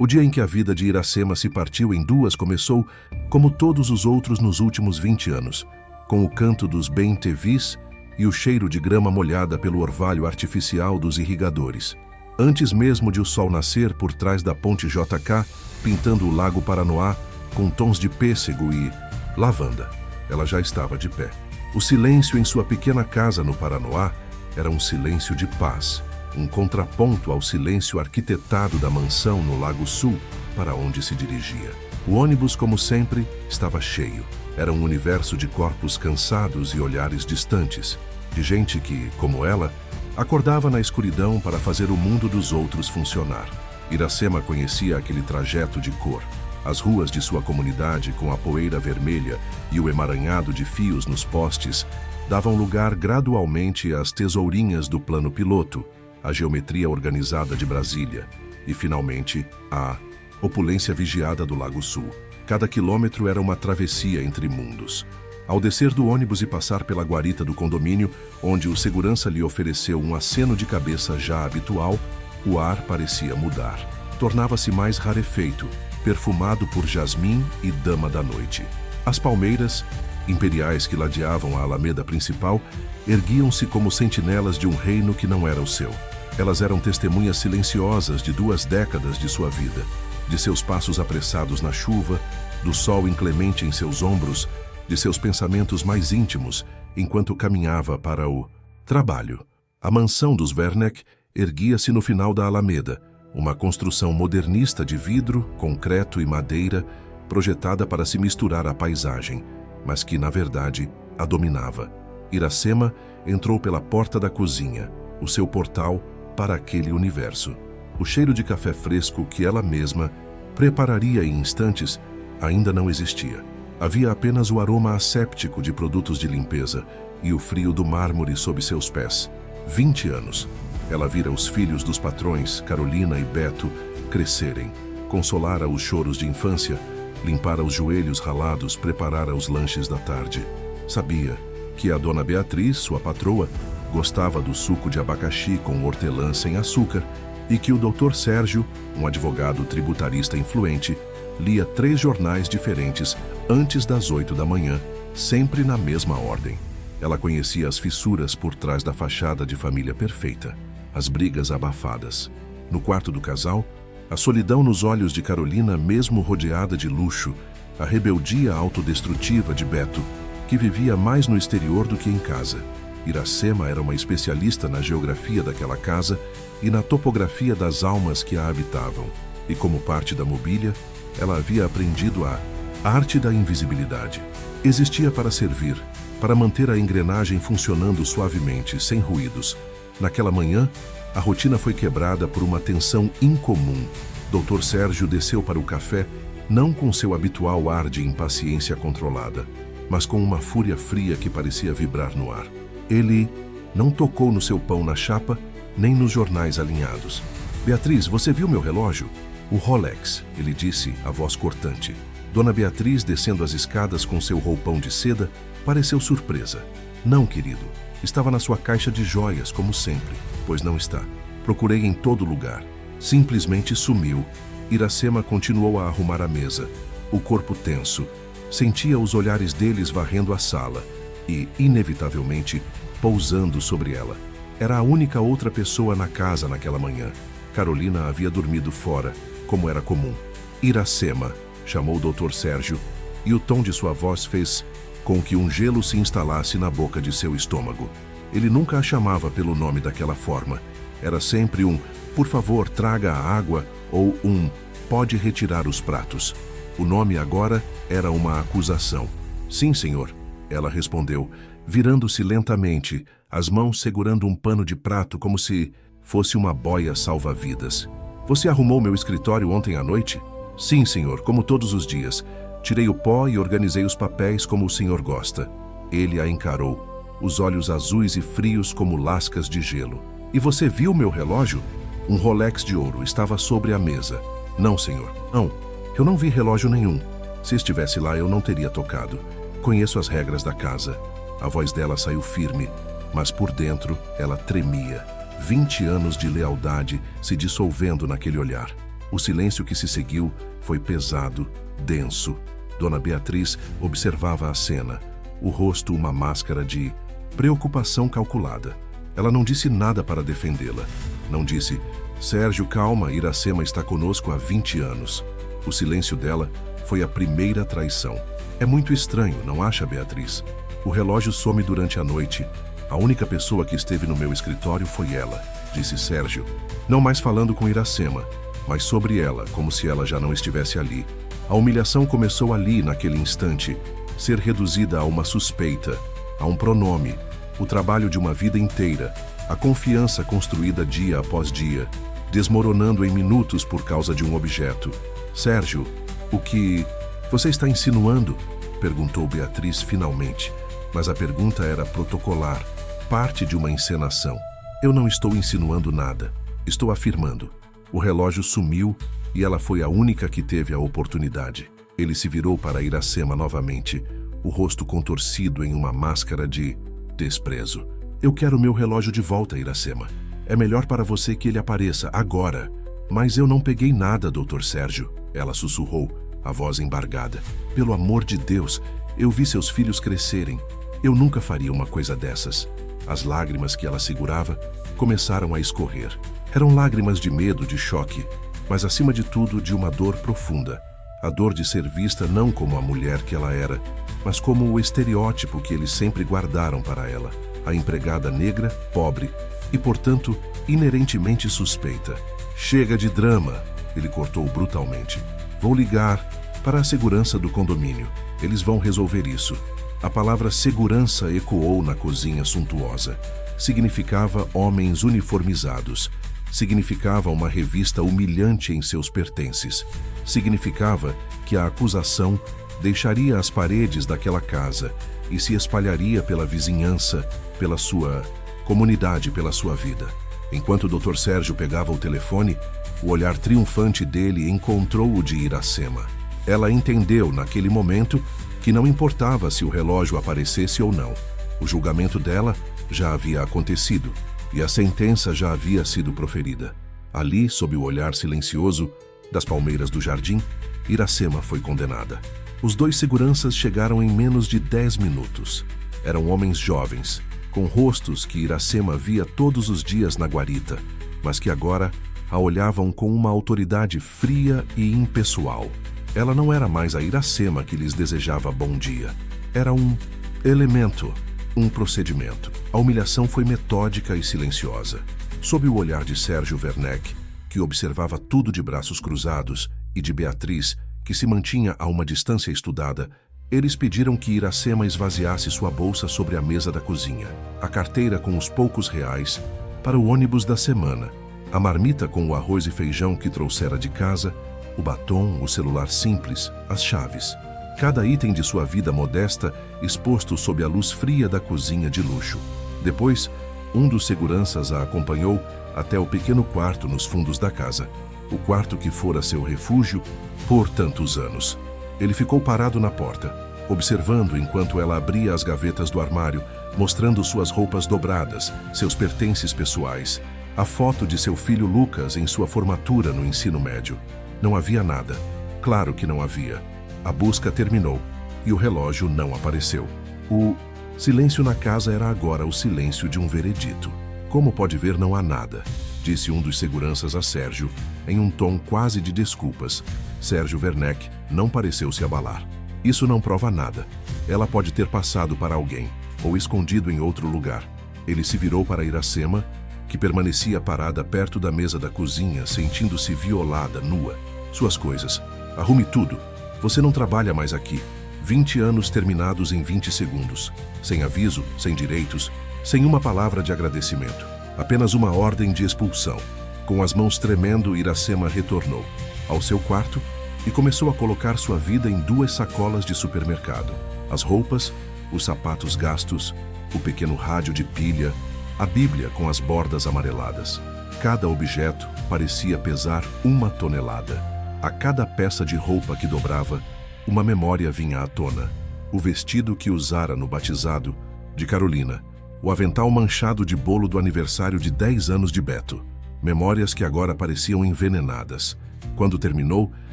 O dia em que a vida de Iracema se partiu em duas começou, como todos os outros nos últimos 20 anos, com o canto dos bem-te-vis e o cheiro de grama molhada pelo orvalho artificial dos irrigadores. Antes mesmo de o sol nascer por trás da ponte JK, pintando o lago Paranoá com tons de pêssego e lavanda, ela já estava de pé. O silêncio em sua pequena casa no Paranoá era um silêncio de paz, um contraponto ao silêncio arquitetado da mansão no Lago Sul, para onde se dirigia. O ônibus, como sempre, estava cheio. Era um universo de corpos cansados e olhares distantes, de gente que, como ela, acordava na escuridão para fazer o mundo dos outros funcionar. Iracema conhecia aquele trajeto de cor. As ruas de sua comunidade, com a poeira vermelha e o emaranhado de fios nos postes, davam lugar gradualmente às tesourinhas do plano piloto, a geometria organizada de Brasília e, finalmente, a opulência vigiada do Lago Sul. Cada quilômetro era uma travessia entre mundos. Ao descer do ônibus e passar pela guarita do condomínio, onde o segurança lhe ofereceu um aceno de cabeça já habitual, o ar parecia mudar. Tornava-se mais rarefeito, perfumado por jasmim e dama da noite. As palmeiras, imperiais que ladeavam a alameda principal, erguiam-se como sentinelas de um reino que não era o seu. Elas eram testemunhas silenciosas de 2 décadas de sua vida, de seus passos apressados na chuva, do sol inclemente em seus ombros, de seus pensamentos mais íntimos, enquanto caminhava para o trabalho. A mansão dos Werneck erguia-se no final da alameda, uma construção modernista de vidro, concreto e madeira, projetada para se misturar à paisagem, mas que, na verdade, a dominava. Iracema entrou pela porta da cozinha, o seu portal para aquele universo. O cheiro de café fresco que ela mesma prepararia em instantes ainda não existia. Havia apenas o aroma asséptico de produtos de limpeza e o frio do mármore sob seus pés. 20 anos. Ela vira os filhos dos patrões, Carolina e Beto, crescerem. Consolara os choros de infância, limpara os joelhos ralados, preparara os lanches da tarde. Sabia que a dona Beatriz, sua patroa, gostava do suco de abacaxi com hortelã sem açúcar e que o Dr. Sérgio, um advogado tributarista influente, lia 3 jornais diferentes antes das 8 da manhã, sempre na mesma ordem. Ela conhecia as fissuras por trás da fachada de família perfeita, as brigas abafadas. No quarto do casal, a solidão nos olhos de Carolina, mesmo rodeada de luxo, a rebeldia autodestrutiva de Beto, que vivia mais no exterior do que em casa. Iracema era uma especialista na geografia daquela casa e na topografia das almas que a habitavam. E como parte da mobília, ela havia aprendido a arte da invisibilidade. Existia para servir, para manter a engrenagem funcionando suavemente, sem ruídos. Naquela manhã, a rotina foi quebrada por uma tensão incomum. Dr. Sérgio desceu para o café, não com seu habitual ar de impaciência controlada, mas com uma fúria fria que parecia vibrar no ar. Ele não tocou no seu pão na chapa, nem nos jornais alinhados. "Beatriz, você viu meu relógio?" "O Rolex", ele disse, a voz cortante. Dona Beatriz, descendo as escadas com seu roupão de seda, pareceu surpresa. "Não, querido. Estava na sua caixa de joias, como sempre." "Pois não está. Procurei em todo lugar." Simplesmente sumiu. Iracema continuou a arrumar a mesa, o corpo tenso. Sentia os olhares deles varrendo a sala e, inevitavelmente, pousando sobre ela. Era a única outra pessoa na casa naquela manhã. Carolina havia dormido fora, como era comum. "Iracema", chamou o Dr. Sérgio, e o tom de sua voz fez com que um gelo se instalasse na boca de seu estômago. Ele nunca a chamava pelo nome daquela forma. Era sempre um "por favor, traga a água" ou um "pode retirar os pratos". O nome agora era uma acusação. "Sim, senhor", ela respondeu, virando-se lentamente, as mãos segurando um pano de prato como se fosse uma boia salva-vidas. "Você arrumou meu escritório ontem à noite?" "Sim, senhor, como todos os dias. Tirei o pó e organizei os papéis como o senhor gosta." Ele a encarou, os olhos azuis e frios como lascas de gelo. "E você viu meu relógio?" "Um Rolex de ouro estava sobre a mesa." "Não, senhor, não. Eu não vi relógio nenhum. Se estivesse lá, eu não teria tocado. Conheço as regras da casa." A voz dela saiu firme, mas por dentro ela tremia. 20 anos de lealdade se dissolvendo naquele olhar. O silêncio que se seguiu foi pesado, denso. Dona Beatriz observava a cena, o rosto uma máscara de preocupação calculada. Ela não disse nada para defendê-la. Não disse: Sérgio, calma, Iracema está conosco há 20 anos. O silêncio dela foi a primeira traição. É muito estranho, não acha, Beatriz? O relógio some durante a noite. A única pessoa que esteve no meu escritório foi ela, disse Sérgio, não mais falando com Iracema, mas sobre ela, como se ela já não estivesse ali. A humilhação começou ali, naquele instante, ser reduzida a uma suspeita, a um pronome, o trabalho de uma vida inteira, a confiança construída dia após dia, desmoronando em minutos por causa de um objeto. Sérgio, o que você está insinuando? Perguntou Beatriz finalmente, mas a pergunta era protocolar, parte de uma encenação. Eu não estou insinuando nada, estou afirmando. O relógio sumiu e ela foi a única que teve a oportunidade. Ele se virou para Iracema novamente, o rosto contorcido em uma máscara de desprezo. Eu quero meu relógio de volta, Iracema. É melhor para você que ele apareça agora. Mas eu não peguei nada, Dr. Sérgio, ela sussurrou, a voz embargada. Pelo amor de Deus, eu vi seus filhos crescerem. Eu nunca faria uma coisa dessas. As lágrimas que ela segurava começaram a escorrer. Eram lágrimas de medo, de choque, mas acima de tudo de uma dor profunda. A dor de ser vista não como a mulher que ela era, mas como o estereótipo que eles sempre guardaram para ela. A empregada negra, pobre e, portanto, inerentemente suspeita. Chega de drama, ele cortou brutalmente. Vou ligar para a segurança do condomínio. Eles vão resolver isso. A palavra segurança ecoou na cozinha suntuosa. Significava homens uniformizados. Significava uma revista humilhante em seus pertences. Significava que a acusação deixaria as paredes daquela casa e se espalharia pela vizinhança, pela sua comunidade, pela sua vida. Enquanto o Dr. Sérgio pegava o telefone, o olhar triunfante dele encontrou o de Iracema. Ela entendeu, naquele momento, que não importava se o relógio aparecesse ou não. O julgamento dela já havia acontecido e a sentença já havia sido proferida. Ali, sob o olhar silencioso das palmeiras do jardim, Iracema foi condenada. Os dois seguranças chegaram em menos de 10 minutos. Eram homens jovens, com rostos que Iracema via todos os dias na guarita, mas que agora a olhavam com uma autoridade fria e impessoal. Ela não era mais a Iracema que lhes desejava bom dia. Era um elemento, um procedimento. A humilhação foi metódica e silenciosa. Sob o olhar de Sérgio Werneck, que observava tudo de braços cruzados, e de Beatriz, que se mantinha a uma distância estudada, eles pediram que Iracema esvaziasse sua bolsa sobre a mesa da cozinha, a carteira com os poucos reais para o ônibus da semana, a marmita com o arroz e feijão que trouxera de casa, o batom, o celular simples, as chaves. Cada item de sua vida modesta exposto sob a luz fria da cozinha de luxo. Depois, um dos seguranças a acompanhou até o pequeno quarto nos fundos da casa, o quarto que fora seu refúgio por tantos anos. Ele ficou parado na porta, observando enquanto ela abria as gavetas do armário, mostrando suas roupas dobradas, seus pertences pessoais, a foto de seu filho Lucas em sua formatura no ensino médio. Não havia nada. Claro que não havia. A busca terminou e o relógio não apareceu. O silêncio na casa era agora o silêncio de um veredito. Como pode ver, não há nada, disse um dos seguranças a Sérgio, em um tom quase de desculpas. Sérgio Werneck não pareceu se abalar. Isso não prova nada. Ela pode ter passado para alguém, ou escondido em outro lugar. Ele se virou para Iracema, que permanecia parada perto da mesa da cozinha, sentindo-se violada, nua. Suas coisas. Arrume tudo. Você não trabalha mais aqui. 20 anos terminados em 20 segundos. Sem aviso, sem direitos, sem uma palavra de agradecimento. Apenas uma ordem de expulsão. Com as mãos tremendo, Iracema retornou ao seu quarto e começou a colocar sua vida em 2 sacolas de supermercado. As roupas, os sapatos gastos, o pequeno rádio de pilha, a Bíblia com as bordas amareladas. Cada objeto parecia pesar 1 tonelada. A cada peça de roupa que dobrava, uma memória vinha à tona. O vestido que usara no batizado de Carolina, o avental manchado de bolo do aniversário de 10 anos de Beto. Memórias que agora pareciam envenenadas. Quando terminou,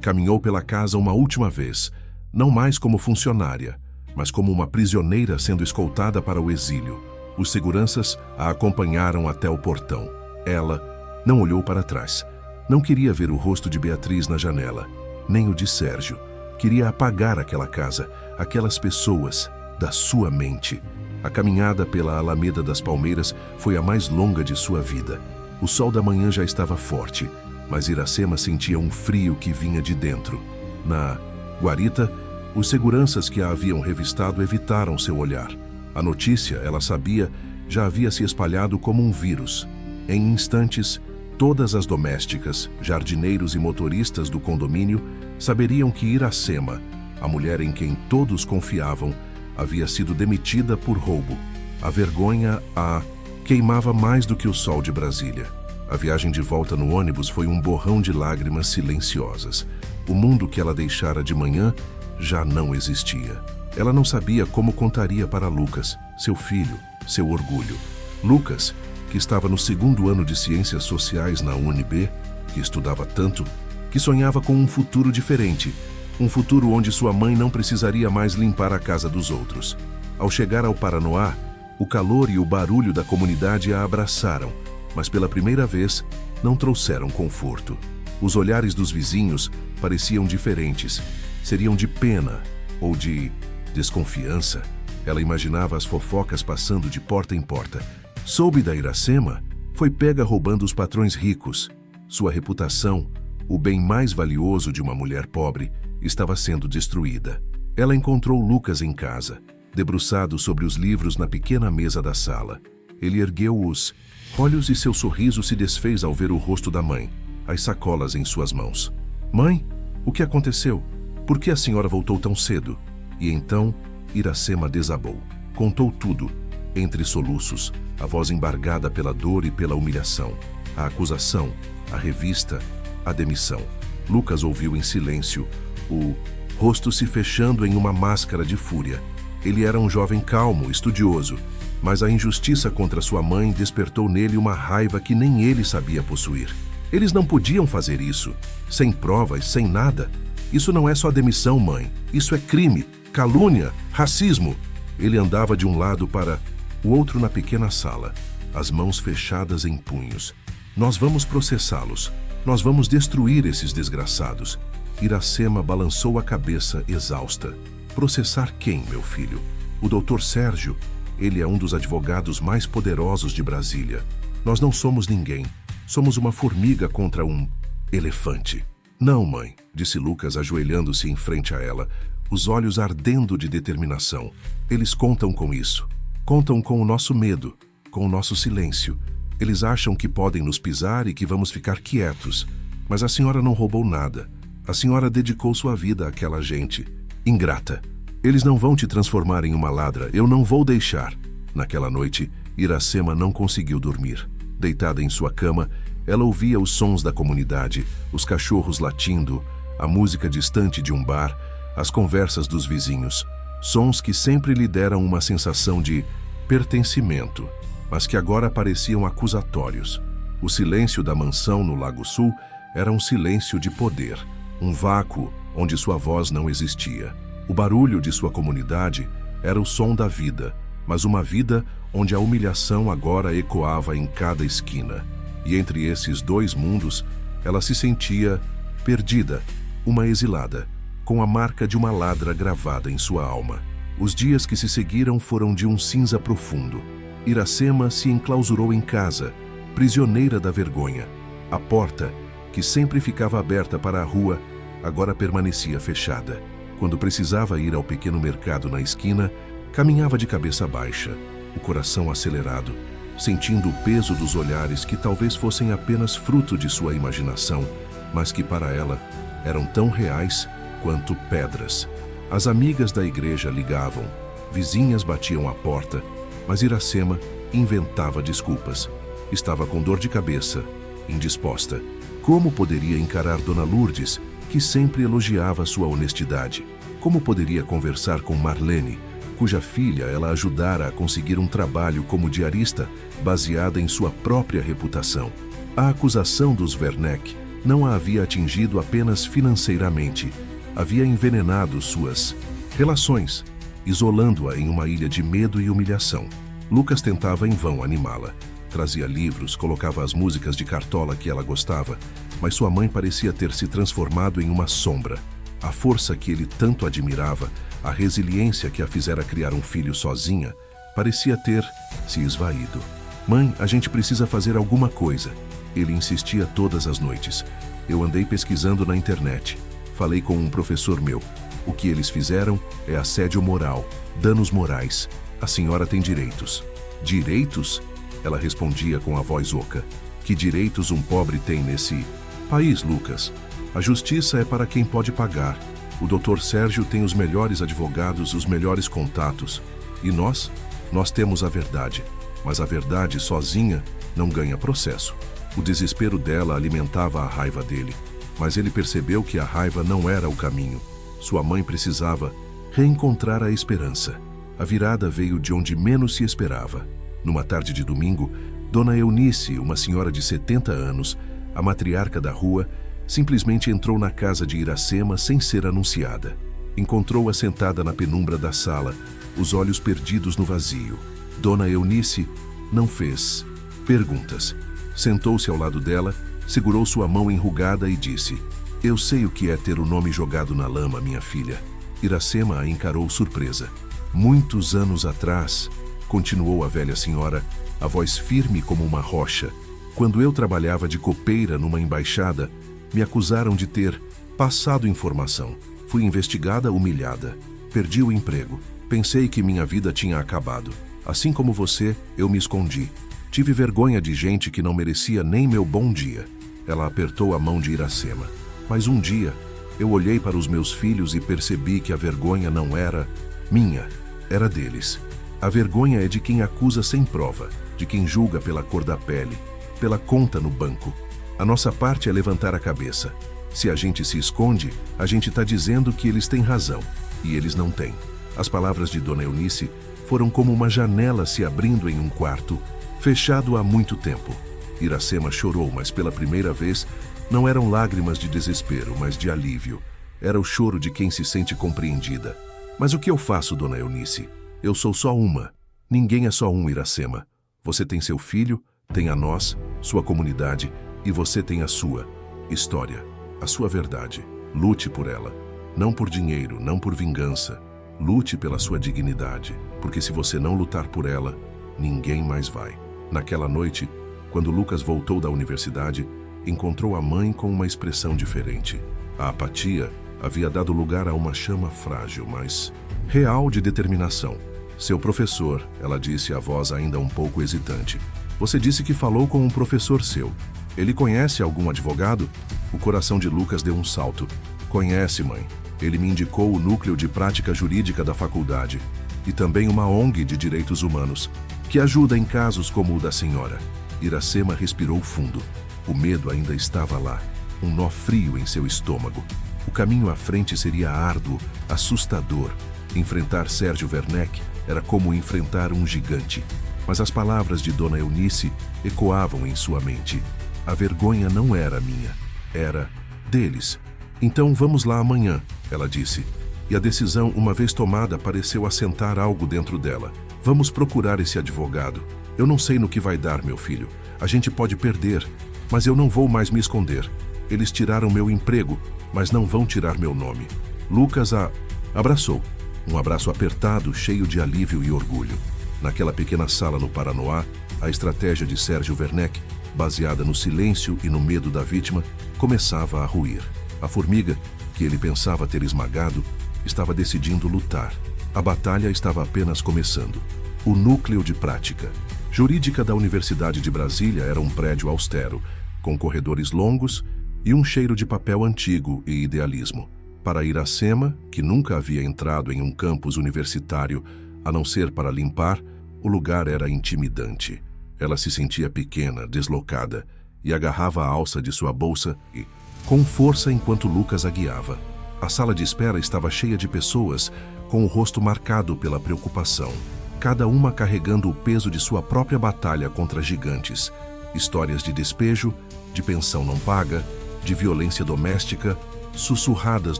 caminhou pela casa uma última vez, não mais como funcionária, mas como uma prisioneira sendo escoltada para o exílio. Os seguranças a acompanharam até o portão. Ela não olhou para trás. Não queria ver o rosto de Beatriz na janela, nem o de Sérgio. Queria apagar aquela casa, aquelas pessoas, da sua mente. A caminhada pela Alameda das Palmeiras foi a mais longa de sua vida. O sol da manhã já estava forte, mas Iracema sentia um frio que vinha de dentro. Na guarita, os seguranças que a haviam revistado evitaram seu olhar. A notícia, ela sabia, já havia se espalhado como um vírus. Em instantes, todas as domésticas, jardineiros e motoristas do condomínio saberiam que Iracema, a mulher em quem todos confiavam, havia sido demitida por roubo. A vergonha a queimava mais do que o sol de Brasília. A viagem de volta no ônibus foi um borrão de lágrimas silenciosas. O mundo que ela deixara de manhã já não existia. Ela não sabia como contaria para Lucas, seu filho, seu orgulho. Lucas, que estava no 2º ano de Ciências Sociais na UNB, que estudava tanto, que sonhava com um futuro diferente, um futuro onde sua mãe não precisaria mais limpar a casa dos outros. Ao chegar ao Paranoá, o calor e o barulho da comunidade a abraçaram, mas pela primeira vez não trouxeram conforto. Os olhares dos vizinhos pareciam diferentes, seriam de pena ou de desconfiança. Ela imaginava as fofocas passando de porta em porta. Soube da Iracema, foi pega roubando os patrões ricos. Sua reputação, o bem mais valioso de uma mulher pobre, estava sendo destruída. Ela encontrou Lucas em casa, debruçado sobre os livros na pequena mesa da sala. Ele ergueu os olhos e seu sorriso se desfez ao ver o rosto da mãe, as sacolas em suas mãos. Mãe, o que aconteceu? Por que a senhora voltou tão cedo? E então, Iracema desabou. Contou tudo, entre soluços, a voz embargada pela dor e pela humilhação. A acusação, a revista, a demissão. Lucas ouviu em silêncio, o rosto se fechando em uma máscara de fúria. Ele era um jovem calmo, estudioso, mas a injustiça contra sua mãe despertou nele uma raiva que nem ele sabia possuir. Eles não podiam fazer isso, sem provas, sem nada. Isso não é só demissão, mãe. Isso é crime, calúnia, racismo. Ele andava de um lado para o outro na pequena sala, as mãos fechadas em punhos. Nós vamos processá-los. Nós vamos destruir esses desgraçados. Iracema balançou a cabeça exausta. Processar quem, meu filho? O doutor Sérgio. Ele é um dos advogados mais poderosos de Brasília. Nós não somos ninguém. Somos uma formiga contra um elefante. Não, mãe, disse Lucas ajoelhando-se em frente a ela, os olhos ardendo de determinação. Eles contam com isso. Contam com o nosso medo, com o nosso silêncio. Eles acham que podem nos pisar e que vamos ficar quietos. Mas a senhora não roubou nada. A senhora dedicou sua vida àquela gente. Ingrata. Eles não vão te transformar em uma ladra. Eu não vou deixar. Naquela noite, Iracema não conseguiu dormir. Deitada em sua cama, ela ouvia os sons da comunidade, os cachorros latindo, a música distante de um bar, as conversas dos vizinhos. Sons que sempre lhe deram uma sensação de pertencimento, mas que agora pareciam acusatórios. O silêncio da mansão no Lago Sul era um silêncio de poder, um vácuo onde sua voz não existia. O barulho de sua comunidade era o som da vida, mas uma vida onde a humilhação agora ecoava em cada esquina. E entre esses dois mundos, ela se sentia perdida, uma exilada, com a marca de uma ladra gravada em sua alma. Os dias que se seguiram foram de um cinza profundo. Iracema se enclausurou em casa, prisioneira da vergonha. A porta, que sempre ficava aberta para a rua, agora permanecia fechada. Quando precisava ir ao pequeno mercado na esquina, caminhava de cabeça baixa, o coração acelerado, sentindo o peso dos olhares que talvez fossem apenas fruto de sua imaginação, mas que para ela eram tão reais quanto pedras. As amigas da igreja ligavam, vizinhas batiam à porta, mas Iracema inventava desculpas. Estava com dor de cabeça, indisposta. Como poderia encarar Dona Lourdes, que sempre elogiava sua honestidade? Como poderia conversar com Marlene, cuja filha ela ajudara a conseguir um trabalho como diarista, baseada em sua própria reputação? A acusação dos Werneck não a havia atingido apenas financeiramente, havia envenenado suas relações, isolando-a em uma ilha de medo e humilhação. Lucas tentava em vão animá-la. Trazia livros, colocava as músicas de Cartola que ela gostava, mas sua mãe parecia ter se transformado em uma sombra. A força que ele tanto admirava, a resiliência que a fizera criar um filho sozinha, parecia ter se esvaído. Mãe, a gente precisa fazer alguma coisa. Ele insistia todas as noites. Eu andei pesquisando na internet. Falei com um professor meu. O que eles fizeram é assédio moral, danos morais. A senhora tem direitos. Direitos? Ela respondia com a voz oca. Que direitos um pobre tem nesse país, Lucas? A justiça é para quem pode pagar. O Dr. Sérgio tem os melhores advogados, os melhores contatos. E nós? Nós temos a verdade. Mas a verdade sozinha não ganha processo. O desespero dela alimentava a raiva dele. Mas ele percebeu que a raiva não era o caminho. Sua mãe precisava reencontrar a esperança. A virada veio de onde menos se esperava. Numa tarde de domingo, Dona Eunice, uma senhora de 70 anos, a matriarca da rua, simplesmente entrou na casa de Iracema sem ser anunciada. Encontrou-a sentada na penumbra da sala, os olhos perdidos no vazio. Dona Eunice não fez perguntas. Sentou-se ao lado dela, segurou sua mão enrugada e disse: Eu sei o que é ter o nome jogado na lama, minha filha. Iracema a encarou surpresa. Muitos anos atrás, continuou a velha senhora, a voz firme como uma rocha, quando eu trabalhava de copeira numa embaixada, me acusaram de ter passado informação. Fui investigada, humilhada. Perdi o emprego. Pensei que minha vida tinha acabado. Assim como você, eu me escondi. Tive vergonha de gente que não merecia nem meu bom dia. Ela apertou a mão de Iracema. Mas um dia, eu olhei para os meus filhos e percebi que a vergonha não era minha, era deles. A vergonha é de quem acusa sem prova, de quem julga pela cor da pele, pela conta no banco. A nossa parte é levantar a cabeça. Se a gente se esconde, a gente está dizendo que eles têm razão, e eles não têm. As palavras de Dona Eunice foram como uma janela se abrindo em um quarto, fechado há muito tempo. Iracema chorou, mas pela primeira vez não eram lágrimas de desespero, mas de alívio. Era o choro de quem se sente compreendida. Mas o que eu faço, Dona Eunice? Eu sou só uma. Ninguém é só um, Iracema. Você tem seu filho, tem a nós, sua comunidade, e você tem a sua história, a sua verdade. Lute por ela. Não por dinheiro, não por vingança. Lute pela sua dignidade, porque se você não lutar por ela, ninguém mais vai. Naquela noite, quando Lucas voltou da universidade, encontrou a mãe com uma expressão diferente. A apatia havia dado lugar a uma chama frágil, mas real de determinação. Seu professor, ela disse a voz ainda um pouco hesitante. Você disse que falou com um professor seu. Ele conhece algum advogado? O coração de Lucas deu um salto. Conhece, mãe. Ele me indicou o núcleo de prática jurídica da faculdade e também uma ONG de direitos humanos, que ajuda em casos como o da senhora. Iracema respirou fundo. O medo ainda estava lá, um nó frio em seu estômago. O caminho à frente seria árduo, assustador. Enfrentar Sérgio Werneck era como enfrentar um gigante. Mas as palavras de Dona Eunice ecoavam em sua mente. A vergonha não era minha, era deles. Então vamos lá amanhã, ela disse. E a decisão, uma vez tomada, pareceu assentar algo dentro dela. Vamos procurar esse advogado. Eu não sei no que vai dar, meu filho. A gente pode perder, mas eu não vou mais me esconder. Eles tiraram meu emprego, mas não vão tirar meu nome. Lucas a abraçou. Um abraço apertado, cheio de alívio e orgulho. Naquela pequena sala no Paranoá, a estratégia de Sérgio Werneck, baseada no silêncio e no medo da vítima, começava a ruir. A formiga, que ele pensava ter esmagado, estava decidindo lutar. A batalha estava apenas começando. O núcleo de prática jurídica da Universidade de Brasília era um prédio austero, com corredores longos e um cheiro de papel antigo e idealismo. Para Iracema, que nunca havia entrado em um campus universitário, a não ser para limpar, o lugar era intimidante. Ela se sentia pequena, deslocada, e agarrava a alça de sua bolsa e, com força enquanto Lucas a guiava. A sala de espera estava cheia de pessoas, com o rosto marcado pela preocupação, cada uma carregando o peso de sua própria batalha contra gigantes. Histórias de despejo, de pensão não paga, de violência doméstica, sussurradas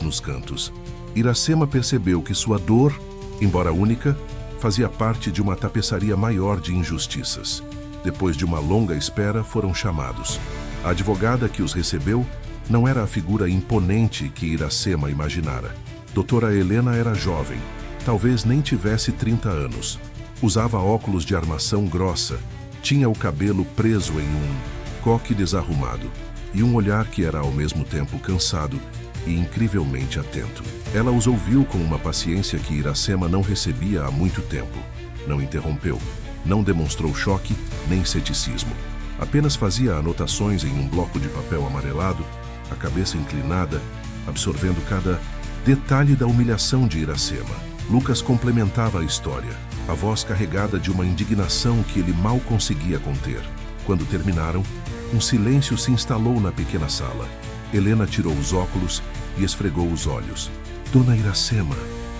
nos cantos. Iracema percebeu que sua dor, embora única, fazia parte de uma tapeçaria maior de injustiças. Depois de uma longa espera, foram chamados. A advogada que os recebeu não era a figura imponente que Iracema imaginara. Doutora Helena era jovem, talvez nem tivesse 30 anos. Usava óculos de armação grossa, tinha o cabelo preso em um coque desarrumado e um olhar que era ao mesmo tempo cansado e incrivelmente atento. Ela os ouviu com uma paciência que Iracema não recebia há muito tempo. Não interrompeu, não demonstrou choque nem ceticismo. Apenas fazia anotações em um bloco de papel amarelado, a cabeça inclinada, absorvendo cada detalhe da humilhação de Iracema. Lucas complementava a história, a voz carregada de uma indignação que ele mal conseguia conter. Quando terminaram, um silêncio se instalou na pequena sala. Helena tirou os óculos e esfregou os olhos. Dona Iracema,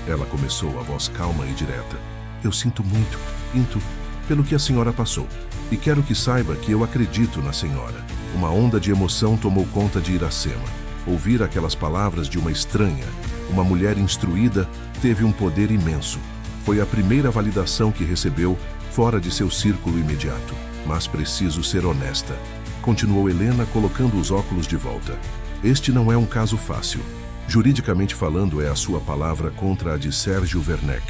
ela começou, a voz calma e direta. Eu sinto muito pelo que a senhora passou. E quero que saiba que eu acredito na senhora. Uma onda de emoção tomou conta de Iracema. Ouvir aquelas palavras de uma estranha, uma mulher instruída, teve um poder imenso. Foi a primeira validação que recebeu fora de seu círculo imediato. Mas preciso ser honesta, continuou Helena, colocando os óculos de volta. Este não é um caso fácil. Juridicamente falando, é a sua palavra contra a de Sérgio Werneck.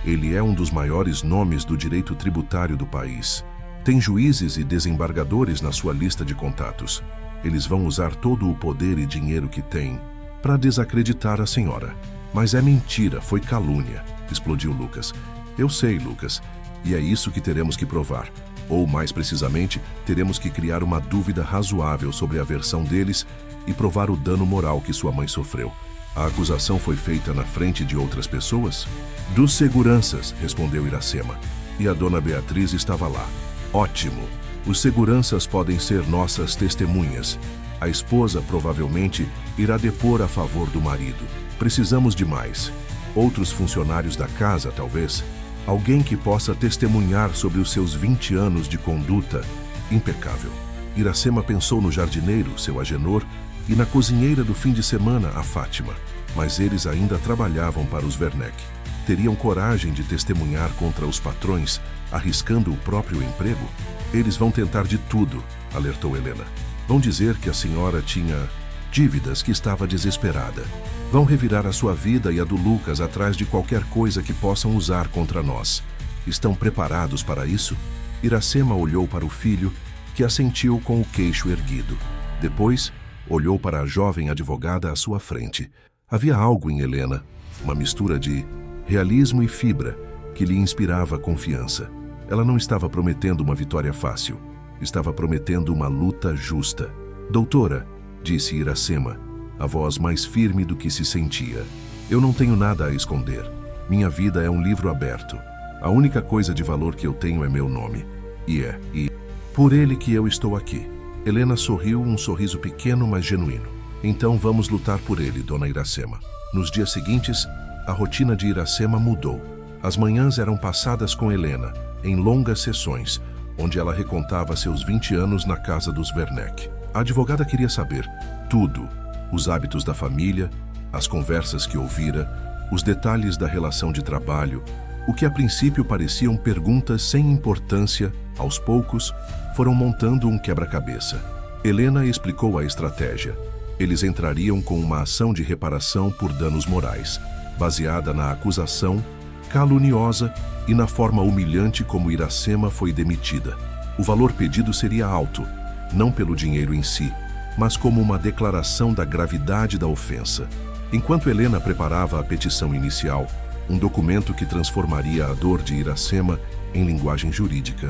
Ele é um dos maiores nomes do direito tributário do país. Tem juízes e desembargadores na sua lista de contatos. Eles vão usar todo o poder e dinheiro que têm para desacreditar a senhora. Mas é mentira, foi calúnia, explodiu Lucas. Eu sei, Lucas, e é isso que teremos que provar. Ou, mais precisamente, teremos que criar uma dúvida razoável sobre a versão deles e provar o dano moral que sua mãe sofreu. A acusação foi feita na frente de outras pessoas? Dos seguranças, respondeu Iracema. E a dona Beatriz estava lá. Ótimo! Os seguranças podem ser nossas testemunhas. A esposa provavelmente irá depor a favor do marido. Precisamos de mais. Outros funcionários da casa, talvez. Alguém que possa testemunhar sobre os seus 20 anos de conduta impecável. Iracema pensou no jardineiro, seu Agenor, e na cozinheira do fim de semana, a Fátima. Mas eles ainda trabalhavam para os Werneck. Teriam coragem de testemunhar contra os patrões, arriscando o próprio emprego? Eles vão tentar de tudo, alertou Helena. Vão dizer que a senhora tinha dívidas, que estava desesperada. Vão revirar a sua vida e a do Lucas atrás de qualquer coisa que possam usar contra nós. Estão preparados para isso? Iracema olhou para o filho, que assentiu com o queixo erguido. Depois, olhou para a jovem advogada à sua frente. Havia algo em Helena, uma mistura de realismo e fibra, que lhe inspirava confiança. Ela não estava prometendo uma vitória fácil. Estava prometendo uma luta justa. Doutora, disse Iracema, a voz mais firme do que se sentia. Eu não tenho nada a esconder. Minha vida é um livro aberto. A única coisa de valor que eu tenho é meu nome. E por ele que eu estou aqui. Helena sorriu, um sorriso pequeno, mas genuíno. Então vamos lutar por ele, dona Iracema. Nos dias seguintes, a rotina de Iracema mudou. As manhãs eram passadas com Helena, em longas sessões, onde ela recontava seus 20 anos na casa dos Werneck. A advogada queria saber tudo: os hábitos da família, as conversas que ouvira, os detalhes da relação de trabalho. O que a princípio pareciam perguntas sem importância, aos poucos, foram montando um quebra-cabeça. Helena explicou a estratégia. Eles entrariam com uma ação de reparação por danos morais, baseada na acusação caluniosa e na forma humilhante como Iracema foi demitida. O valor pedido seria alto, não pelo dinheiro em si, mas como uma declaração da gravidade da ofensa. Enquanto Helena preparava a petição inicial, um documento que transformaria a dor de Iracema em linguagem jurídica,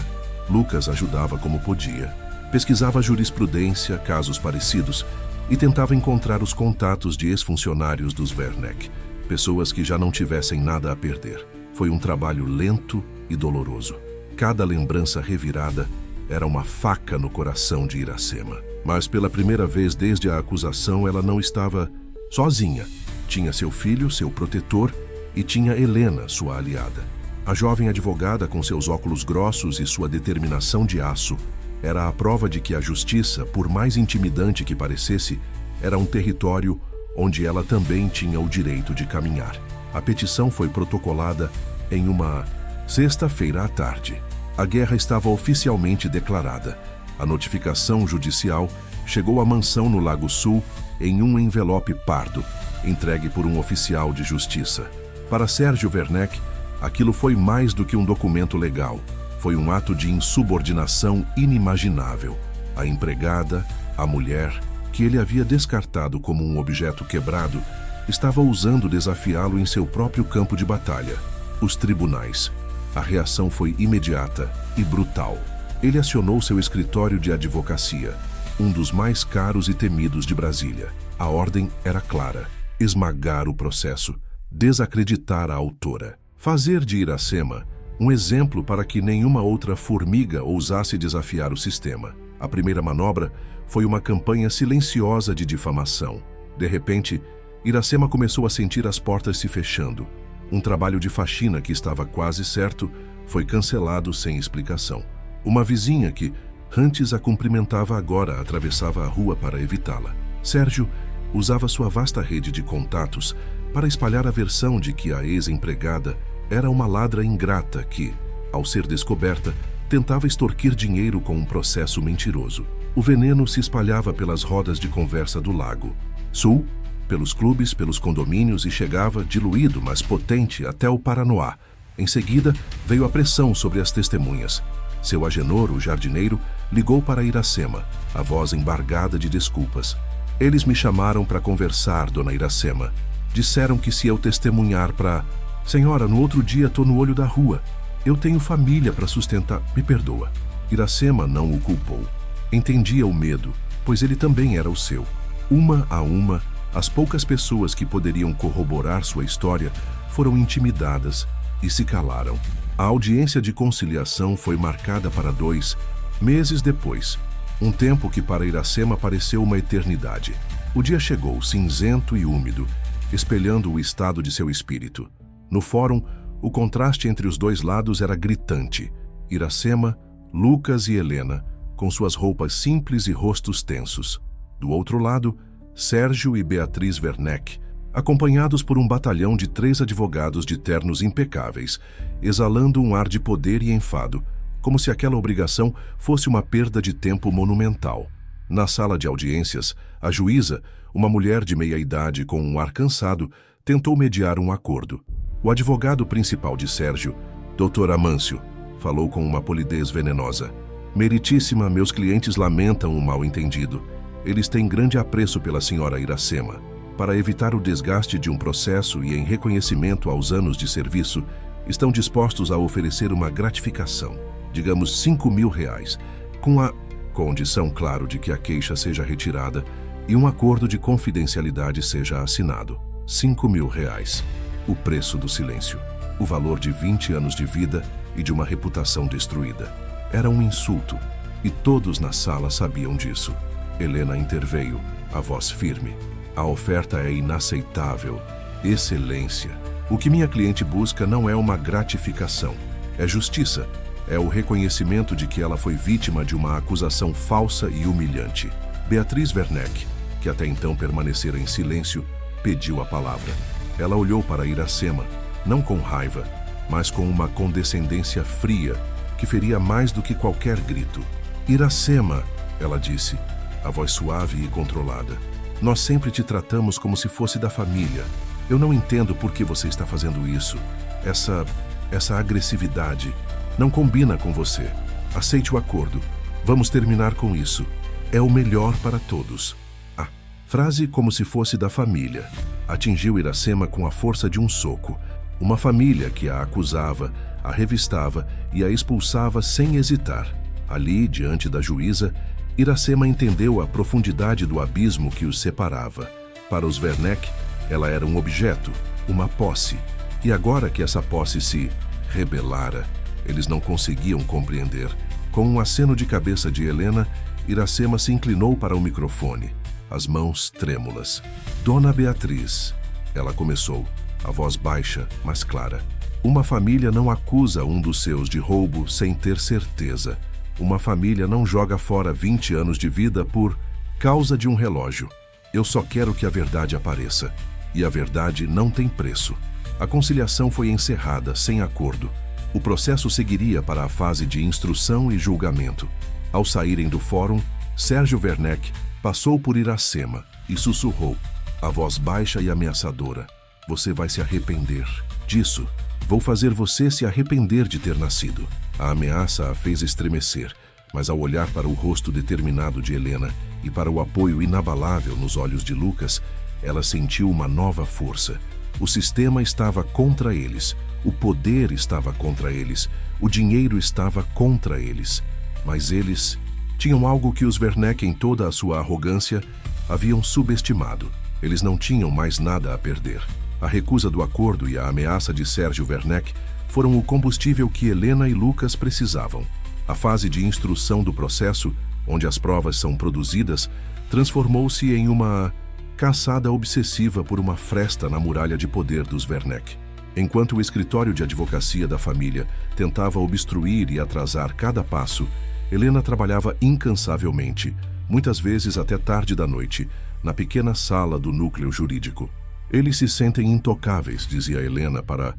Lucas ajudava como podia. Pesquisava jurisprudência, casos parecidos, e tentava encontrar os contatos de ex-funcionários dos Werneck, pessoas que já não tivessem nada a perder. Foi um trabalho lento e doloroso. Cada lembrança revirada era uma faca no coração de Iracema. Mas pela primeira vez desde a acusação, ela não estava sozinha. Tinha seu filho, seu protetor, e tinha Helena, sua aliada. A jovem advogada, com seus óculos grossos e sua determinação de aço, era a prova de que a justiça, por mais intimidante que parecesse, Era um território onde ela também tinha o direito de caminhar. A petição foi protocolada em uma sexta-feira à tarde. A guerra estava oficialmente declarada. A notificação judicial chegou à mansão no Lago Sul em um envelope pardo, entregue por um oficial de justiça. Para Sérgio Werneck, aquilo foi mais do que um documento legal. Foi um ato de insubordinação inimaginável. A empregada, a mulher, que ele havia descartado como um objeto quebrado, estava ousando desafiá-lo em seu próprio campo de batalha, os tribunais. A reação foi imediata e brutal. Ele acionou seu escritório de advocacia, um dos mais caros e temidos de Brasília. A ordem era clara: esmagar o processo, desacreditar a autora, fazer de Iracema um exemplo para que nenhuma outra formiga ousasse desafiar o sistema. A primeira manobra foi uma campanha silenciosa de difamação. De repente, Iracema começou a sentir as portas se fechando. Um trabalho de faxina que estava quase certo foi cancelado sem explicação. Uma vizinha que antes a cumprimentava agora atravessava a rua para evitá-la. Sérgio usava sua vasta rede de contatos para espalhar a versão de que a ex-empregada era uma ladra ingrata que, ao ser descoberta, tentava extorquir dinheiro com um processo mentiroso. O veneno se espalhava pelas rodas de conversa do Lago Sul, pelos clubes, pelos condomínios e chegava, diluído, mas potente, até o Paranoá. Em seguida, veio a pressão sobre as testemunhas. Seu Agenor, o jardineiro, ligou para Iracema, a voz embargada de desculpas. Eles me chamaram para conversar, dona Iracema. Disseram que se eu testemunhar para... Senhora, no outro dia estou no olho da rua. Eu tenho família para sustentar. Me perdoa. Iracema não o culpou. Entendia o medo, pois ele também era o seu. Uma a uma, as poucas pessoas que poderiam corroborar sua história foram intimidadas e se calaram. A audiência de conciliação foi marcada para 2 meses depois, um tempo que para Iracema pareceu uma eternidade. O dia chegou, cinzento e úmido, espelhando o estado de seu espírito. No fórum, o contraste entre os dois lados era gritante. Iracema, Lucas e Helena, com suas roupas simples e rostos tensos. Do outro lado, Sérgio e Beatriz Werneck, acompanhados por um batalhão de 3 advogados de ternos impecáveis, exalando um ar de poder e enfado, como se aquela obrigação fosse uma perda de tempo monumental. Na sala de audiências, a juíza, uma mulher de meia-idade com um ar cansado, tentou mediar um acordo. O advogado principal de Sérgio, Dr. Amâncio, falou com uma polidez venenosa. Meritíssima, meus clientes lamentam o mal-entendido. Eles têm grande apreço pela senhora Iracema. Para evitar o desgaste de um processo e em reconhecimento aos anos de serviço, estão dispostos a oferecer uma gratificação, digamos R$5.000, com a condição, claro, de que a queixa seja retirada e um acordo de confidencialidade seja assinado. R$5.000. O preço do silêncio. O valor de 20 anos de vida e de uma reputação destruída. Era um insulto, e todos na sala sabiam disso. Helena interveio, a voz firme. A oferta é inaceitável. Excelência. O que minha cliente busca não é uma gratificação. É justiça. É o reconhecimento de que ela foi vítima de uma acusação falsa e humilhante. Beatriz Werneck, que até então permanecera em silêncio, pediu a palavra. Ela olhou para Iracema, não com raiva, mas com uma condescendência fria que feria mais do que qualquer grito. Iracema, ela disse, a voz suave e controlada. Nós sempre te tratamos como se fosse da família. Eu não entendo por que você está fazendo isso. Essa agressividade não combina com você. Aceite o acordo. Vamos terminar com isso. É o melhor para todos. A frase como se fosse da família atingiu Iracema com a força de um soco. Uma família que a acusava, a revistava e a expulsava sem hesitar. Ali, diante da juíza, Iracema entendeu a profundidade do abismo que os separava. Para os Werneck, ela era um objeto, uma posse. E agora que essa posse se rebelara, eles não conseguiam compreender. Com um aceno de cabeça de Helena, Iracema se inclinou para o microfone, as mãos trêmulas. Dona Beatriz, ela começou, a voz baixa, mas clara. Uma família não acusa um dos seus de roubo sem ter certeza. Uma família não joga fora 20 anos de vida por causa de um relógio. Eu só quero que a verdade apareça. E a verdade não tem preço. A conciliação foi encerrada sem acordo. O processo seguiria para a fase de instrução e julgamento. Ao saírem do fórum, Sérgio Werneck passou por Iracema e sussurrou, a voz baixa e ameaçadora: você vai se arrepender disso. Vou fazer você se arrepender de ter nascido. A ameaça a fez estremecer, mas ao olhar para o rosto determinado de Helena e para o apoio inabalável nos olhos de Lucas, ela sentiu uma nova força. O sistema estava contra eles, o poder estava contra eles, o dinheiro estava contra eles. Mas eles tinham algo que os Werneck, em toda a sua arrogância, haviam subestimado. Eles não tinham mais nada a perder. A recusa do acordo e a ameaça de Sérgio Werneck foram o combustível que Helena e Lucas precisavam. A fase de instrução do processo, onde as provas são produzidas, transformou-se em uma caçada obsessiva por uma fresta na muralha de poder dos Werneck. Enquanto o escritório de advocacia da família tentava obstruir e atrasar cada passo, Helena trabalhava incansavelmente, muitas vezes até tarde da noite, na pequena sala do núcleo jurídico. Eles se sentem intocáveis, dizia Helena para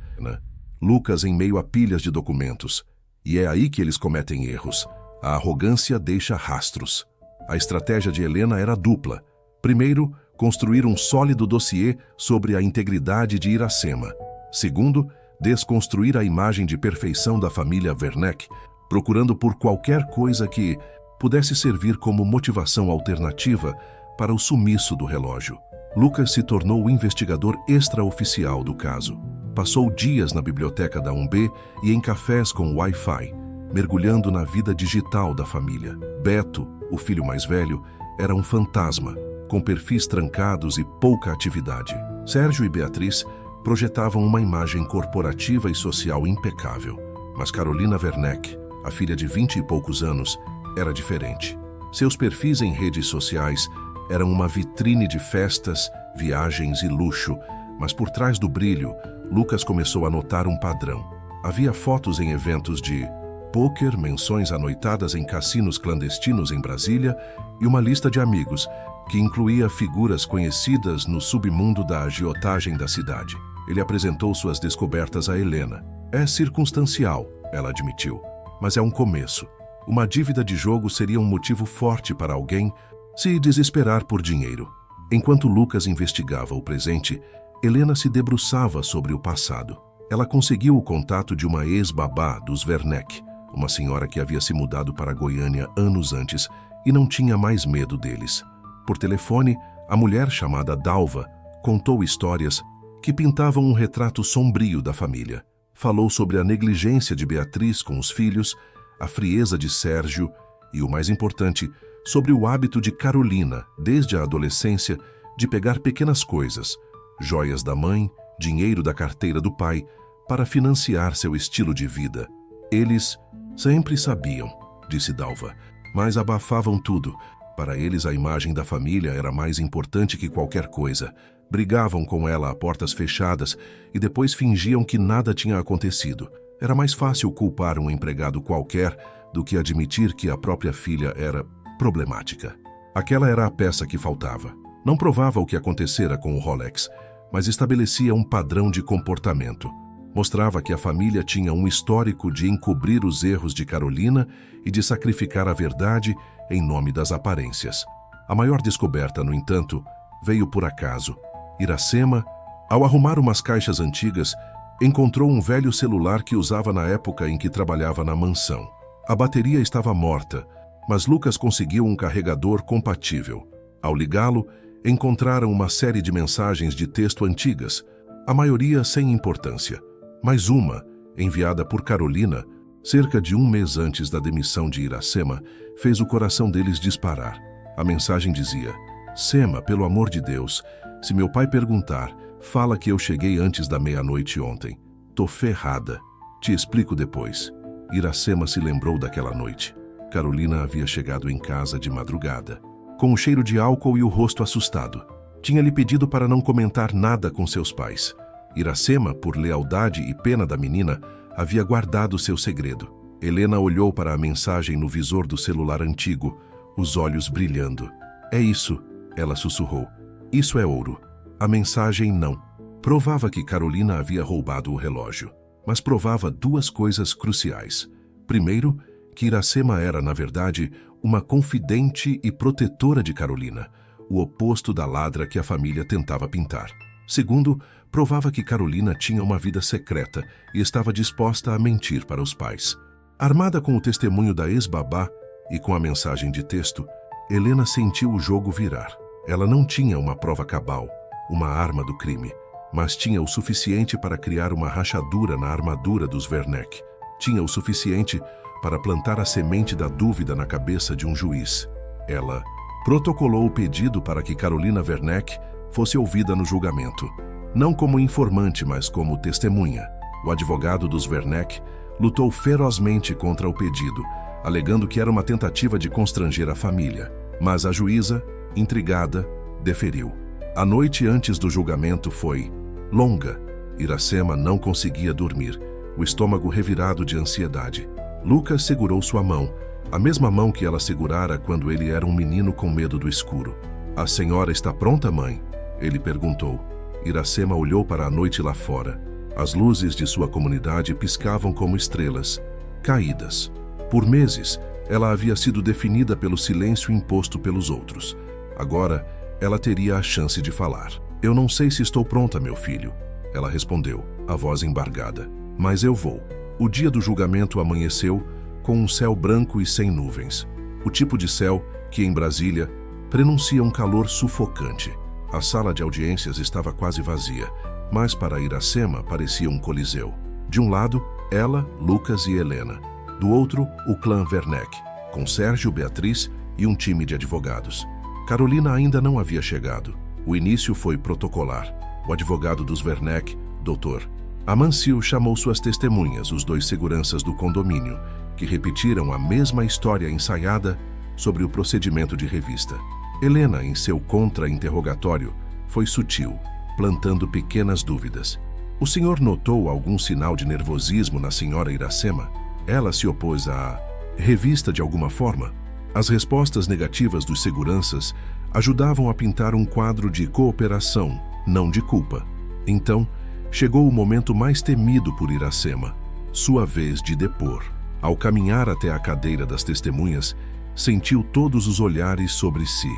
Lucas em meio a pilhas de documentos. E é aí que eles cometem erros. A arrogância deixa rastros. A estratégia de Helena era dupla. Primeiro, construir um sólido dossiê sobre a integridade de Iracema. Segundo, desconstruir a imagem de perfeição da família Werneck, procurando por qualquer coisa que pudesse servir como motivação alternativa para o sumiço do relógio. Lucas se tornou o investigador extraoficial do caso. Passou dias na biblioteca da UNB e em cafés com Wi-Fi, mergulhando na vida digital da família. Beto, o filho mais velho, era um fantasma, com perfis trancados e pouca atividade. Sérgio e Beatriz projetavam uma imagem corporativa e social impecável. Mas Carolina Werneck, a filha de 20 e poucos anos, era diferente. Seus perfis em redes sociais eram uma vitrine de festas, viagens e luxo, mas por trás do brilho, Lucas começou a notar um padrão. Havia fotos em eventos de pôquer, menções anoitadas em cassinos clandestinos em Brasília e uma lista de amigos que incluía figuras conhecidas no submundo da agiotagem da cidade. Ele apresentou suas descobertas a Helena. É circunstancial, ela admitiu, mas é um começo. Uma dívida de jogo seria um motivo forte para alguém se desesperar por dinheiro. Enquanto Lucas investigava o presente, Helena se debruçava sobre o passado. Ela conseguiu o contato de uma ex-babá dos Werneck, uma senhora que havia se mudado para Goiânia anos antes e não tinha mais medo deles. Por telefone, a mulher chamada Dalva contou histórias que pintavam um retrato sombrio da família. Falou sobre a negligência de Beatriz com os filhos, a frieza de Sérgio e, o mais importante, sobre o hábito de Carolina, desde a adolescência, de pegar pequenas coisas, joias da mãe, dinheiro da carteira do pai, para financiar seu estilo de vida. Eles sempre sabiam, disse Dalva, mas abafavam tudo. Para eles a imagem da família era mais importante que qualquer coisa. Brigavam com ela a portas fechadas e depois fingiam que nada tinha acontecido. Era mais fácil culpar um empregado qualquer do que admitir que a própria filha era problemática. Aquela era a peça que faltava. Não provava o que acontecera com o Rolex, mas estabelecia um padrão de comportamento. Mostrava que a família tinha um histórico de encobrir os erros de Carolina e de sacrificar a verdade em nome das aparências. A maior descoberta, no entanto, veio por acaso. Iracema, ao arrumar umas caixas antigas, encontrou um velho celular que usava na época em que trabalhava na mansão. A bateria estava morta, mas Lucas conseguiu um carregador compatível. Ao ligá-lo, encontraram uma série de mensagens de texto antigas, a maioria sem importância. Mas uma, enviada por Carolina, cerca de um mês antes da demissão de Iracema, fez o coração deles disparar. A mensagem dizia: Sema, pelo amor de Deus, se meu pai perguntar, fala que eu cheguei antes da meia-noite ontem. Tô ferrada. Te explico depois. Iracema se lembrou daquela noite. Carolina havia chegado em casa de madrugada, com o cheiro de álcool e o rosto assustado. Tinha-lhe pedido para não comentar nada com seus pais. Iracema, por lealdade e pena da menina, havia guardado seu segredo. Helena olhou para a mensagem no visor do celular antigo, os olhos brilhando. É isso, ela sussurrou. Isso é ouro. A mensagem não. Provava que Carolina havia roubado o relógio, mas provava duas coisas cruciais. Primeiro, que Iracema era, na verdade, uma confidente e protetora de Carolina, o oposto da ladra que a família tentava pintar. Segundo, provava que Carolina tinha uma vida secreta e estava disposta a mentir para os pais. Armada com o testemunho da ex-babá e com a mensagem de texto, Helena sentiu o jogo virar. Ela não tinha uma prova cabal, uma arma do crime, mas tinha o suficiente para criar uma rachadura na armadura dos Werneck. Tinha o suficiente para plantar a semente da dúvida na cabeça de um juiz. Ela protocolou o pedido para que Carolina Werneck fosse ouvida no julgamento, não como informante, mas como testemunha. O advogado dos Werneck lutou ferozmente contra o pedido, alegando que era uma tentativa de constranger a família. Mas a juíza, intrigada, deferiu. A noite antes do julgamento foi longa. Iracema não conseguia dormir, o estômago revirado de ansiedade. Lucas segurou sua mão, a mesma mão que ela segurara quando ele era um menino com medo do escuro. "A senhora está pronta, mãe?" ele perguntou. Iracema olhou para a noite lá fora. As luzes de sua comunidade piscavam como estrelas, caídas. Por meses, ela havia sido definida pelo silêncio imposto pelos outros. Agora, ela teria a chance de falar. "Eu não sei se estou pronta, meu filho", ela respondeu, a voz embargada. "Mas eu vou." O dia do julgamento amanheceu com um céu branco e sem nuvens. O tipo de céu que, em Brasília, prenuncia um calor sufocante. A sala de audiências estava quase vazia, mas para Iracema parecia um coliseu. De um lado, ela, Lucas e Helena. Do outro, o clã Werneck, com Sérgio, Beatriz e um time de advogados. Carolina ainda não havia chegado. O início foi protocolar. O advogado dos Werneck, Dr. Amancio, chamou suas testemunhas, os dois seguranças do condomínio, que repetiram a mesma história ensaiada sobre o procedimento de revista. Helena, em seu contra-interrogatório, foi sutil, plantando pequenas dúvidas. "O senhor notou algum sinal de nervosismo na senhora Iracema? Ela se opôs à revista de alguma forma?" As respostas negativas dos seguranças ajudavam a pintar um quadro de cooperação, não de culpa. Então, chegou o momento mais temido por Iracema, sua vez de depor. Ao caminhar até a cadeira das testemunhas, sentiu todos os olhares sobre si.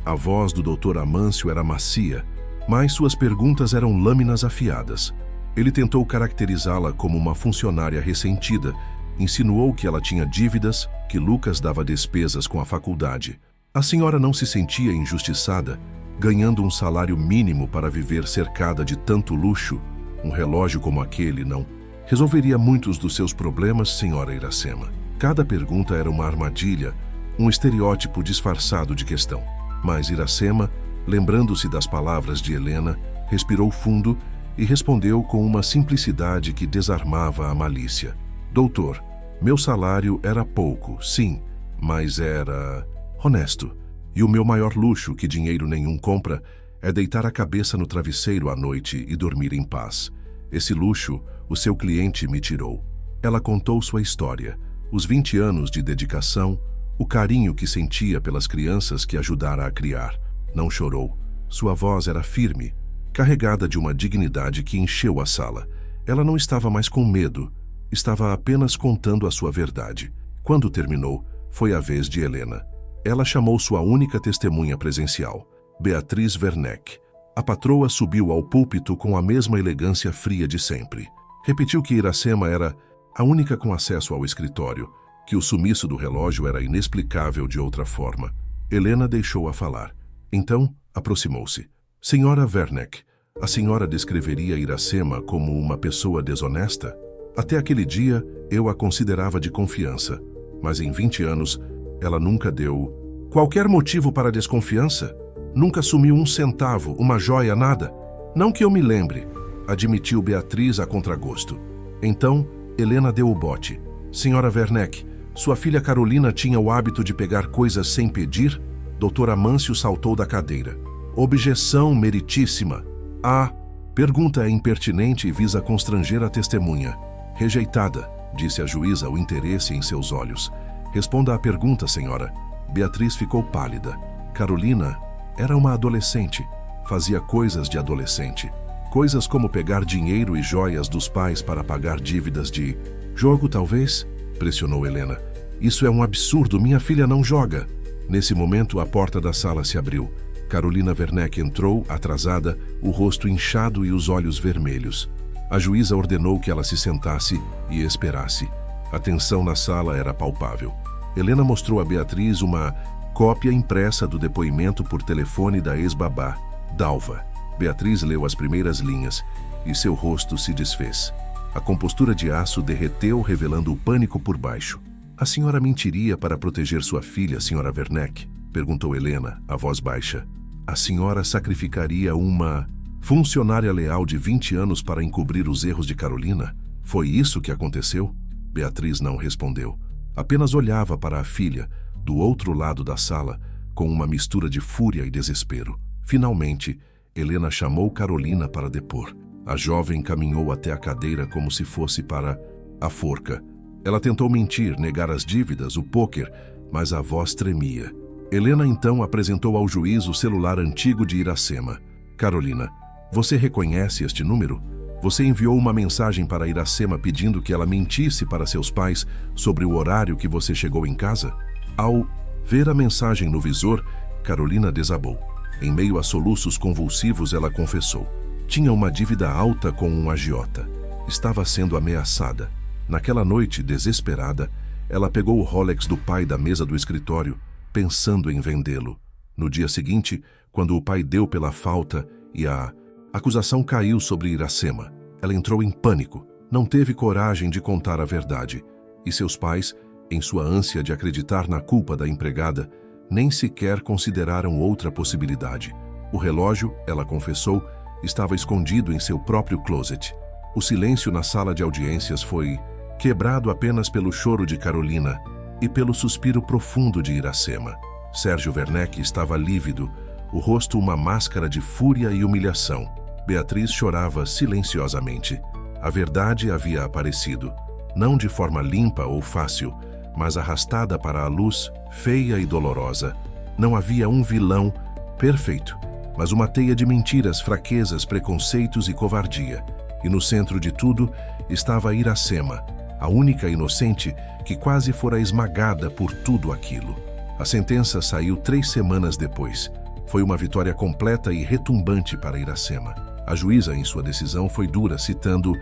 A voz do Dr. Amancio era macia, mas suas perguntas eram lâminas afiadas. Ele tentou caracterizá-la como uma funcionária ressentida, insinuou que ela tinha dívidas, que Lucas dava despesas com a faculdade. A senhora não se sentia injustiçada, ganhando um salário mínimo para viver cercada de tanto luxo? Um relógio como aquele não resolveria muitos dos seus problemas, senhora Iracema. Cada pergunta era uma armadilha, um estereótipo disfarçado de questão. Mas Iracema, lembrando-se das palavras de Helena, respirou fundo e respondeu com uma simplicidade que desarmava a malícia. "Doutor, meu salário era pouco, sim, mas era honesto. E o meu maior luxo, que dinheiro nenhum compra, é deitar a cabeça no travesseiro à noite e dormir em paz. Esse luxo, o seu cliente me tirou." Ela contou sua história, os 20 anos de dedicação, o carinho que sentia pelas crianças que ajudara a criar. Não chorou. Sua voz era firme, carregada de uma dignidade que encheu a sala. Ela não estava mais com medo, estava apenas contando a sua verdade. Quando terminou, foi a vez de Helena. Ela chamou sua única testemunha presencial, Beatriz Werneck. A patroa subiu ao púlpito com a mesma elegância fria de sempre. Repetiu que Iracema era a única com acesso ao escritório, que o sumiço do relógio era inexplicável de outra forma. Helena deixou-a falar. Então, aproximou-se. "Senhora Werneck, a senhora descreveria Iracema como uma pessoa desonesta? Até aquele dia, eu a considerava de confiança, mas em 20 anos, ela nunca deu qualquer motivo para desconfiança? Nunca sumiu um centavo, uma joia, nada? Não que eu me lembre", admitiu Beatriz a contragosto. Então, Helena deu o bote. "Senhora Werneck, sua filha Carolina tinha o hábito de pegar coisas sem pedir?" Dr. Amancio saltou da cadeira. "Objeção meritíssima. A pergunta é impertinente e visa constranger a testemunha." "Rejeitada", disse a juíza, o interesse em seus olhos. "Responda à pergunta, senhora." Beatriz ficou pálida. Carolina era uma adolescente. fazia coisas de adolescente. Coisas como pegar dinheiro e joias dos pais para pagar dívidas de jogo, talvez? Pressionou Helena. Isso é um absurdo, minha filha não joga. Nesse momento, a porta da sala se abriu. Carolina Werneck entrou, atrasada, o rosto inchado e os olhos vermelhos. A juíza ordenou que ela se sentasse e esperasse. A tensão na sala era palpável. Helena mostrou a Beatriz uma cópia impressa do depoimento por telefone da ex-babá, Dalva. Beatriz leu as primeiras linhas e seu rosto se desfez. A compostura de aço derreteu, revelando o pânico por baixo. A senhora mentiria para proteger sua filha, senhora Werneck? Perguntou Helena, a voz baixa. A senhora sacrificaria uma funcionária leal de 20 anos para encobrir os erros de Carolina? Foi isso que aconteceu? Beatriz não respondeu. Apenas olhava para a filha, do outro lado da sala, com uma mistura de fúria e desespero. Finalmente, Helena chamou Carolina para depor. A jovem caminhou até a cadeira como se fosse para a forca. Ela tentou mentir, negar as dívidas, o pôquer, mas a voz tremia. Helena então apresentou ao juiz o celular antigo de Iracema. Carolina, você reconhece este número? Você enviou uma mensagem para Iracema pedindo que ela mentisse para seus pais sobre o horário que você chegou em casa? Ao ver a mensagem no visor, Carolina desabou. Em meio a soluços convulsivos, ela confessou. Tinha uma dívida alta com um agiota. Estava sendo ameaçada. Naquela noite, desesperada, ela pegou o Rolex do pai da mesa do escritório, pensando em vendê-lo. No dia seguinte, quando o pai deu pela falta e a acusação caiu sobre Iracema, ela entrou em pânico, não teve coragem de contar a verdade. E seus pais, em sua ânsia de acreditar na culpa da empregada, nem sequer consideraram outra possibilidade. O relógio, ela confessou, estava escondido em seu próprio closet. O silêncio na sala de audiências foi quebrado apenas pelo choro de Carolina e pelo suspiro profundo de Iracema. Sérgio Werneck estava lívido, o rosto uma máscara de fúria e humilhação. Beatriz chorava silenciosamente. A verdade havia aparecido, não de forma limpa ou fácil, mas arrastada para a luz, feia e dolorosa. Não havia um vilão perfeito, mas uma teia de mentiras, fraquezas, preconceitos e covardia. E no centro de tudo estava Iracema, a única inocente que quase fora esmagada por tudo aquilo. A sentença saiu 3 semanas depois. Foi uma vitória completa e retumbante para Iracema. A juíza, em sua decisão, foi dura, citando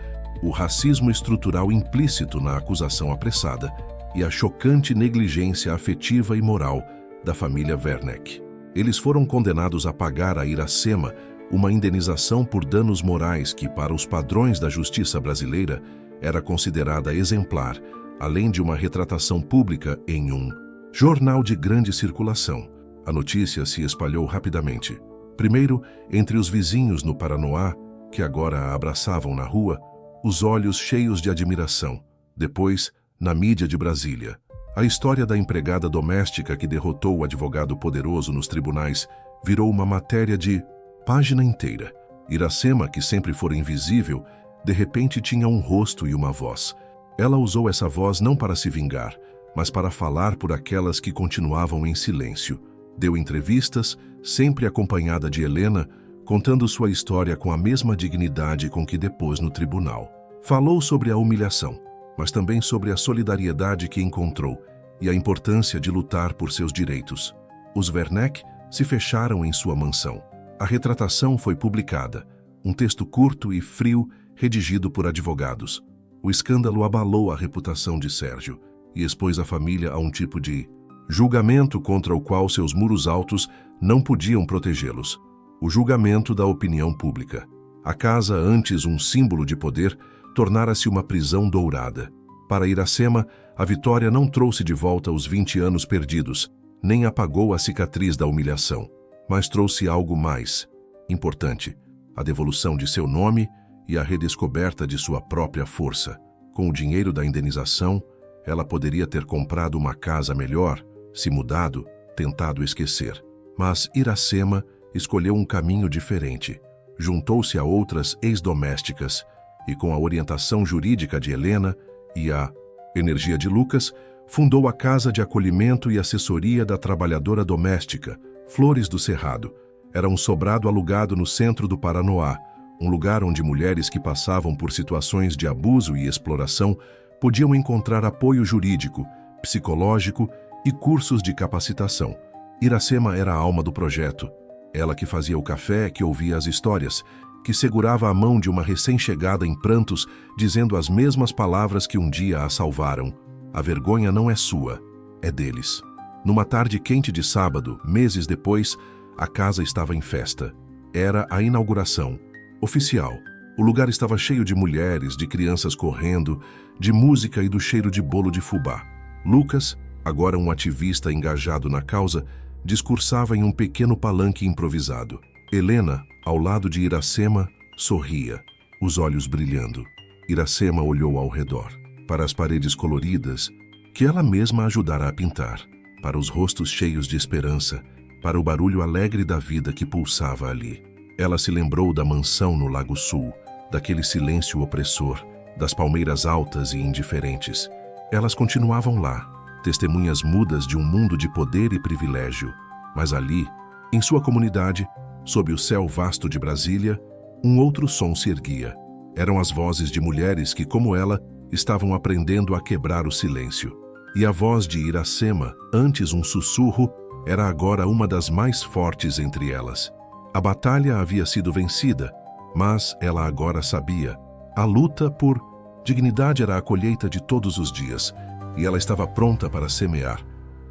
o racismo estrutural implícito na acusação apressada e a chocante negligência afetiva e moral da família Werneck. Eles foram condenados a pagar a Iracema uma indenização por danos morais que, para os padrões da justiça brasileira, era considerada exemplar, além de uma retratação pública em um jornal de grande circulação. A notícia se espalhou rapidamente. Primeiro, entre os vizinhos no Paranoá, que agora a abraçavam na rua, os olhos cheios de admiração. Depois, na mídia de Brasília. A história da empregada doméstica que derrotou o advogado poderoso nos tribunais virou uma matéria de página inteira. Iracema, que sempre fora invisível, de repente tinha um rosto e uma voz. Ela usou essa voz não para se vingar, mas para falar por aquelas que continuavam em silêncio. Deu entrevistas, sempre acompanhada de Helena, contando sua história com a mesma dignidade com que depôs no tribunal. Falou sobre a humilhação, mas também sobre a solidariedade que encontrou e a importância de lutar por seus direitos. Os Werneck se fecharam em sua mansão. A retratação foi publicada, um texto curto e frio redigido por advogados. O escândalo abalou a reputação de Sérgio e expôs a família a um tipo de julgamento contra o qual seus muros altos não podiam protegê-los. O julgamento da opinião pública. A casa, antes um símbolo de poder, tornara-se uma prisão dourada. Para Iracema, a vitória não trouxe de volta os 20 anos perdidos, nem apagou a cicatriz da humilhação, mas trouxe algo mais importante, a devolução de seu nome e a redescoberta de sua própria força. Com o dinheiro da indenização, ela poderia ter comprado uma casa melhor, se mudado, tentado esquecer. Mas Iracema escolheu um caminho diferente. Juntou-se a outras ex-domésticas e, com a orientação jurídica de Helena e a energia de Lucas, fundou a Casa de Acolhimento e Assessoria da Trabalhadora Doméstica, Flores do Cerrado. Era um sobrado alugado no centro do Paranoá, um lugar onde mulheres que passavam por situações de abuso e exploração podiam encontrar apoio jurídico, psicológico e cursos de capacitação. Iracema era a alma do projeto. Ela que fazia o café, que ouvia as histórias, que segurava a mão de uma recém-chegada em prantos, dizendo as mesmas palavras que um dia a salvaram. A vergonha não é sua, é deles. Numa tarde quente de sábado, meses depois, a casa estava em festa. Era a inauguração. Oficial. O lugar estava cheio de mulheres, de crianças correndo, de música e do cheiro de bolo de fubá. Lucas, agora um ativista engajado na causa, discursava em um pequeno palanque improvisado. Helena, ao lado de Iracema, sorria, os olhos brilhando. Iracema olhou ao redor, para as paredes coloridas, que ela mesma ajudara a pintar, para os rostos cheios de esperança, para o barulho alegre da vida que pulsava ali. Ela se lembrou da mansão no Lago Sul, daquele silêncio opressor, das palmeiras altas e indiferentes. Elas continuavam lá, testemunhas mudas de um mundo de poder e privilégio. Mas ali, em sua comunidade, sob o céu vasto de Brasília, um outro som se erguia. Eram as vozes de mulheres que, como ela, estavam aprendendo a quebrar o silêncio. E a voz de Iracema, antes um sussurro, era agora uma das mais fortes entre elas. A batalha havia sido vencida, mas ela agora sabia. A luta por dignidade era a colheita de todos os dias, e ela estava pronta para semear.